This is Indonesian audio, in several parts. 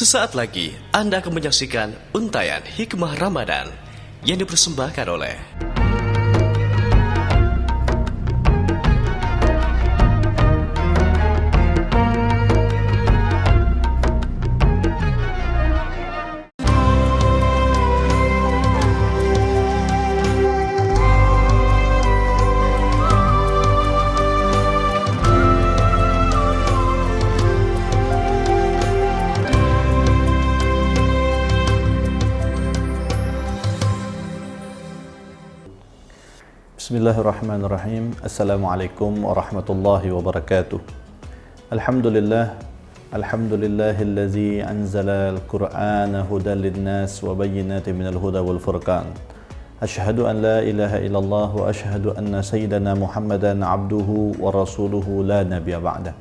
Sesaat lagi Anda akan menyaksikan untayan Hikmah Ramadan yang dipersembahkan oleh Bismillahirrahmanirrahim. Assalamualaikum warahmatullahi wabarakatuh. Alhamdulillahillazi anzala al-Qur'ana hudan lin-nas wa bayyinatin minal huda wal furqan. Asyhadu an la ilaha illallah wa asyhadu anna sayyidana Muhammadan abduhu wa rasuluhu la nabiyya ba'dah.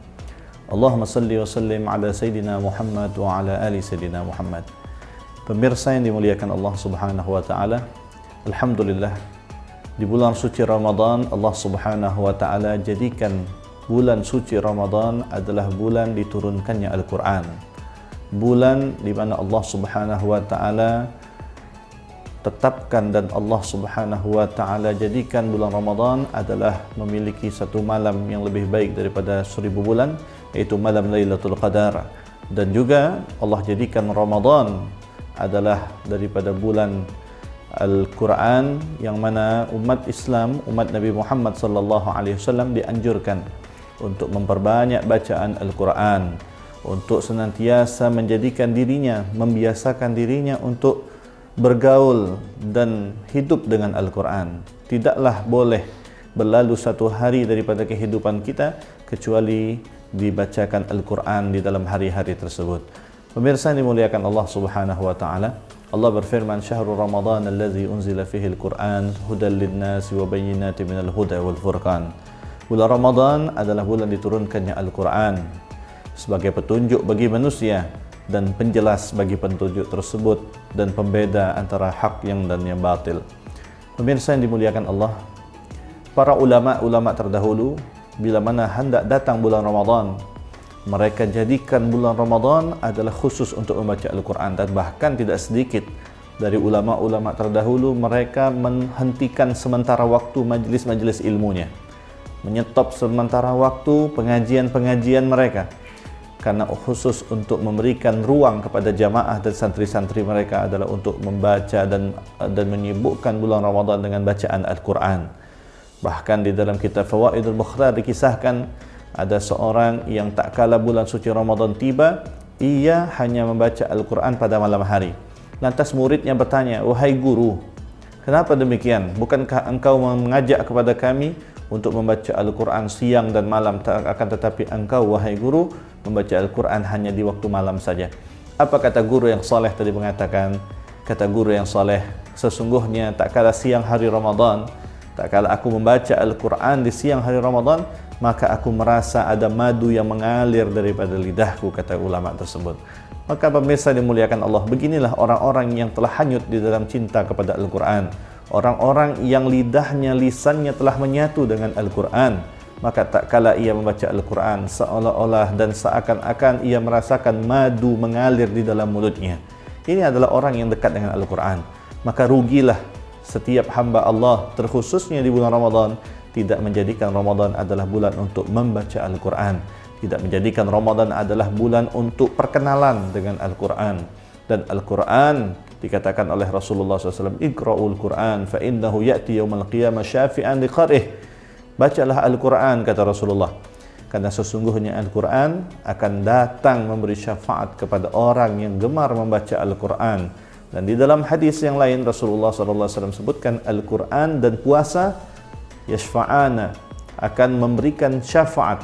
Allahumma salli wa sallim ala sayyidina Muhammad wa ala ali sayyidina Muhammad. Pemirsa yang dimuliakan Allah Subhanahu wa taala, alhamdulillah di bulan suci Ramadan, Allah Subhanahu wa ta'ala jadikan bulan suci Ramadan adalah bulan diturunkannya Al-Quran. Bulan di mana Allah Subhanahu wa ta'ala tetapkan dan Allah Subhanahu wa ta'ala jadikan bulan Ramadan adalah memiliki satu malam yang lebih baik daripada 1000 bulan, yaitu malam Lailatul Qadar. Dan juga Allah jadikan Ramadan adalah daripada bulan Al-Quran, yang mana umat Islam, umat Nabi Muhammad sallallahu alaihi wasallam dianjurkan untuk memperbanyak bacaan Al-Quran, untuk senantiasa menjadikan dirinya, membiasakan dirinya untuk bergaul dan hidup dengan Al-Quran. Tidaklah boleh berlalu satu hari daripada kehidupan kita kecuali dibacakan Al-Quran di dalam hari-hari tersebut. Pemirsa yang dimuliakan Allah Subhanahu wa taala, Allah berfirman, "Syahrul Ramadan allazi unzila fihi al-Qur'an hudan lin-nasi wa bayyinatin minal huda wal furqan." Bulan Ramadan adalah bulan diturunkannya Al-Qur'an sebagai petunjuk bagi manusia dan penjelas bagi petunjuk tersebut dan pembeda antara hak dan yang batil. Pemirsa yang dimuliakan Allah, para ulama terdahulu bila mana hendak datang bulan Ramadan, mereka jadikan bulan Ramadan adalah khusus untuk membaca Al-Quran. Dan bahkan tidak sedikit dari ulama-ulama terdahulu, mereka menghentikan sementara waktu majlis-majlis ilmunya, menyetop sementara waktu pengajian-pengajian mereka, karena khusus untuk memberikan ruang kepada jamaah dan santri-santri mereka adalah untuk membaca dan menyibukkan bulan Ramadan dengan bacaan Al-Quran. Bahkan di dalam kitab Fawaidul Mukhtar dikisahkan ada seorang yang tak kala bulan suci Ramadan tiba, ia hanya membaca Al-Quran pada malam hari. Lantas muridnya bertanya, "Wahai guru, kenapa demikian? Bukankah engkau mengajak kepada kami untuk membaca Al-Quran siang dan malam? Akan tetapi engkau, wahai guru, membaca Al-Quran hanya di waktu malam saja." Apa kata guru yang saleh tadi mengatakan? Kata guru yang saleh, "Sesungguhnya tak kala siang hari Ramadan, tak kala aku membaca Al-Quran di siang hari Ramadan, maka aku merasa ada madu yang mengalir daripada lidahku," kata ulama tersebut. Maka pemirsa dimuliakan Allah, beginilah orang-orang yang telah hanyut di dalam cinta kepada Al-Quran. Orang-orang yang lidahnya, lisannya telah menyatu dengan Al-Quran, maka tak kala ia membaca Al-Quran, seolah-olah dan seakan-akan ia merasakan madu mengalir di dalam mulutnya. Ini adalah orang yang dekat dengan Al-Quran. Maka rugilah setiap hamba Allah, terkhususnya di bulan Ramadan, tidak menjadikan Ramadan adalah bulan untuk membaca Al-Quran, tidak menjadikan Ramadan adalah bulan untuk perkenalan dengan Al-Quran. Dan Al-Quran dikatakan oleh Rasulullah SAW, "Iqra'ul Quran fa innahu ya'ti yawmal qiyamah syafi'an liqarih." Bacalah Al-Quran, kata Rasulullah, karena sesungguhnya Al-Quran akan datang memberi syafaat kepada orang yang gemar membaca Al-Quran. Dan di dalam hadis yang lain Rasulullah SAW sebutkan Al-Quran dan puasa yashfa'ana, akan memberikan syafaat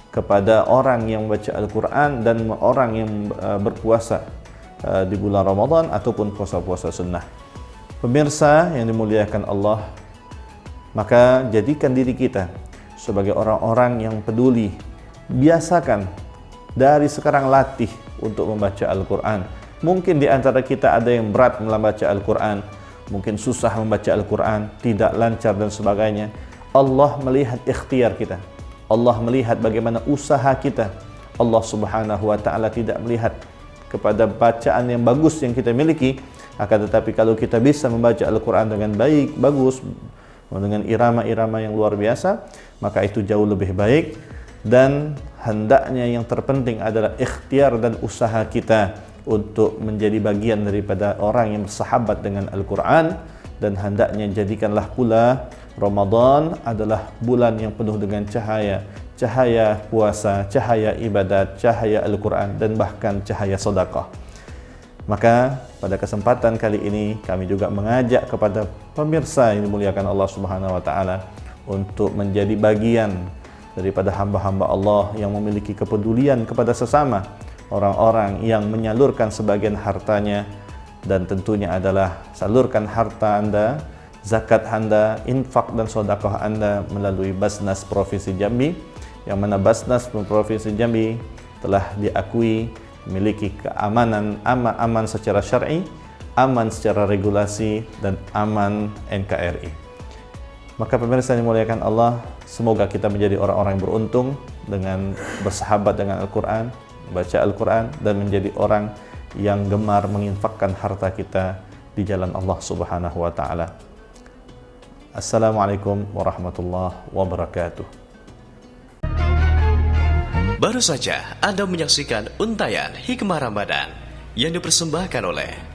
kepada orang yang membaca Al-Quran dan orang yang berpuasa di bulan Ramadan ataupun puasa-puasa sunnah. Pemirsa yang dimuliakan Allah, maka jadikan diri kita sebagai orang-orang yang peduli. Biasakan dari sekarang, latih untuk membaca Al-Quran. Mungkin di antara kita ada yang berat membaca Al-Quran, mungkin susah membaca Al-Quran, tidak lancar dan sebagainya. Allah melihat ikhtiar kita, Allah melihat bagaimana usaha kita. Allah Subhanahu wa ta'ala tidak melihat kepada bacaan yang bagus yang kita miliki. Akan tetapi kalau kita bisa membaca Al-Quran dengan baik, bagus, dengan irama-irama yang luar biasa, maka itu jauh lebih baik. Dan hendaknya yang terpenting adalah ikhtiar dan usaha kita untuk menjadi bagian daripada orang yang bersahabat dengan Al-Quran. Dan hendaknya jadikanlah pula Ramadan adalah bulan yang penuh dengan cahaya, cahaya puasa, cahaya ibadat, cahaya Al-Quran, dan bahkan cahaya sedekah. Maka pada kesempatan kali ini kami juga mengajak kepada pemirsa yang dimuliakan Allah Subhanahu wa taala untuk menjadi bagian daripada hamba-hamba Allah yang memiliki kepedulian kepada sesama, orang-orang yang menyalurkan sebagian hartanya, dan tentunya adalah salurkan harta Anda, zakat Anda, infak dan sedekah Anda melalui Basnas Provinsi Jambi, yang mana Basnas Provinsi Jambi telah diakui memiliki keamanan, aman secara syar'i, aman secara regulasi, dan aman NKRI. Maka pemirsa yang dimuliakan Allah, semoga kita menjadi orang-orang yang beruntung dengan bersahabat dengan Al-Quran, baca Al-Quran, dan menjadi orang yang gemar menginfakkan harta kita di jalan Allah Subhanahu wa taala. Assalamualaikum warahmatullahi wabarakatuh. Baru saja Anda menyaksikan untayan Hikmah Ramadan yang dipersembahkan oleh